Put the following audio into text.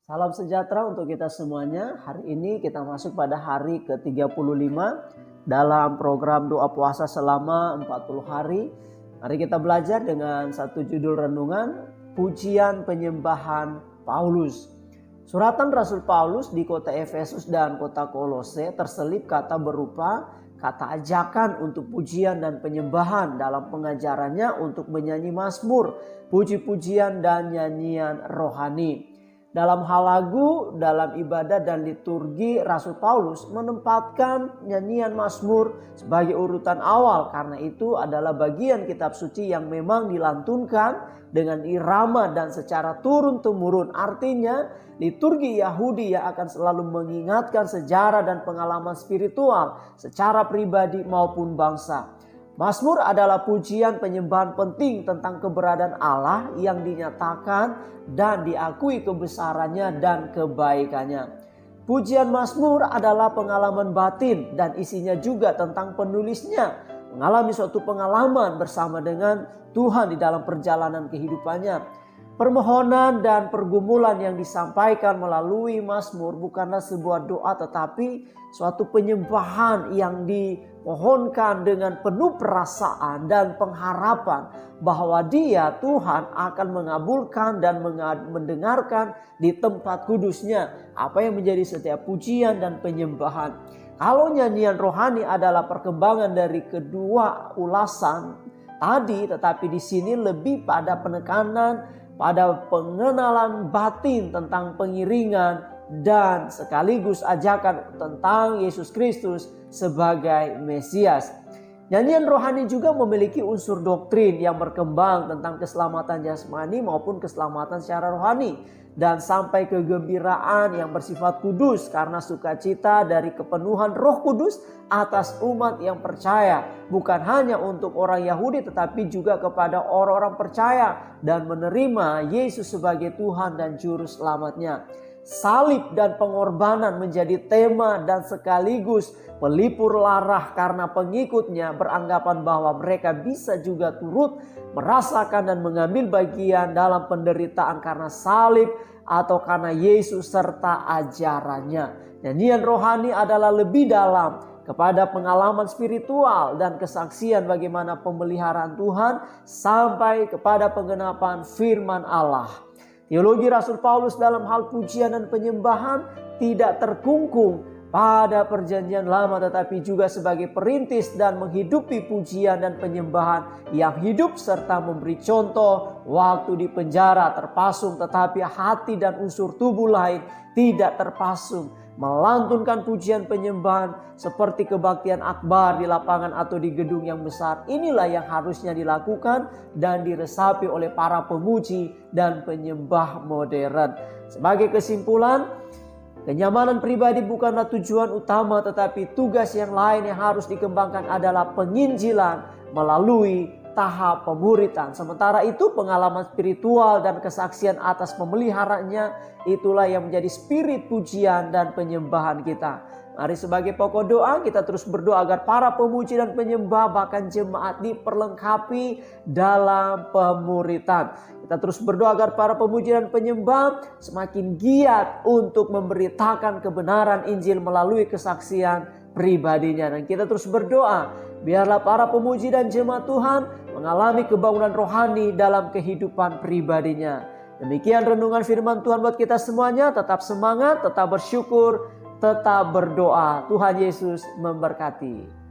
Salam sejahtera untuk kita semuanya. Hari ini kita masuk pada hari ke-35 dalam program doa puasa selama 40 hari. Mari kita belajar dengan satu judul renungan, Pujian Penyembahan Paulus. Suratan Rasul Paulus di kota Efesus dan kota Kolose terselip kata berupa kata ajakan untuk pujian dan penyembahan dalam pengajarannya untuk menyanyi mazmur, puji-pujian dan nyanyian rohani. Dalam hal lagu, dalam ibadah dan liturgi, Rasul Paulus menempatkan nyanyian mazmur sebagai urutan awal karena itu adalah bagian kitab suci yang memang dilantunkan dengan irama dan secara turun-temurun. Artinya liturgi Yahudi yang akan selalu mengingatkan sejarah dan pengalaman spiritual secara pribadi maupun bangsa. Mazmur adalah pujian penyembahan penting tentang keberadaan Allah yang dinyatakan dan diakui kebesarannya dan kebaikannya. Pujian mazmur adalah pengalaman batin dan isinya juga tentang penulisnya mengalami suatu pengalaman bersama dengan Tuhan di dalam perjalanan kehidupannya. Permohonan dan pergumulan yang disampaikan melalui mazmur bukanlah sebuah doa tetapi suatu penyembahan yang dimohonkan dengan penuh perasaan dan pengharapan bahwa Dia Tuhan akan mengabulkan dan mendengarkan di tempat kudusnya apa yang menjadi setiap pujian dan penyembahan. Kalau nyanyian rohani adalah perkembangan dari kedua ulasan tadi, tetapi di sini lebih pada penekanan pada pengenalan batin tentang pengiringan dan sekaligus ajakan tentang Yesus Kristus sebagai Mesias. Nyanyian rohani juga memiliki unsur doktrin yang berkembang tentang keselamatan jasmani maupun keselamatan secara rohani dan sampai kegembiraan yang bersifat kudus karena sukacita dari kepenuhan Roh Kudus atas umat yang percaya, bukan hanya untuk orang Yahudi tetapi juga kepada orang-orang percaya dan menerima Yesus sebagai Tuhan dan juru selamatnya. Salib dan pengorbanan menjadi tema dan sekaligus pelipur larah karena pengikutnya beranggapan bahwa mereka bisa juga turut merasakan dan mengambil bagian dalam penderitaan karena salib atau karena Yesus serta ajarannya. Nyanyian rohani adalah lebih dalam kepada pengalaman spiritual dan kesaksian bagaimana pemeliharaan Tuhan sampai kepada penggenapan firman Allah. Teologi Rasul Paulus dalam hal pujian dan penyembahan tidak terkungkung pada perjanjian lama tetapi juga sebagai perintis dan menghidupi pujian dan penyembahan yang hidup serta memberi contoh waktu di penjara terpasung tetapi hati dan unsur tubuh lain tidak terpasung. Melantunkan pujian penyembahan seperti kebaktian akbar di lapangan atau di gedung yang besar. Inilah yang harusnya dilakukan dan diresapi oleh para pemuji dan penyembah modern. Sebagai kesimpulan, kenyamanan pribadi bukanlah tujuan utama tetapi tugas yang lain yang harus dikembangkan adalah penginjilan melalui tahap pemuritan. Sementara itu pengalaman spiritual dan kesaksian atas pemeliharaannya itulah yang menjadi spirit pujian dan penyembahan kita. Mari sebagai pokok doa kita terus berdoa agar para pemuji dan penyembah bahkan jemaat diperlengkapi dalam pemuritan. Kita terus berdoa agar para pemuji dan penyembah semakin giat untuk memberitakan kebenaran Injil melalui kesaksian pribadinya. Dan kita terus berdoa biarlah para pemuji dan jemaat Tuhan mengalami kebangunan rohani dalam kehidupan pribadinya. Demikian renungan firman Tuhan buat kita semuanya. Tetap semangat, tetap bersyukur, tetap berdoa. Tuhan Yesus memberkati.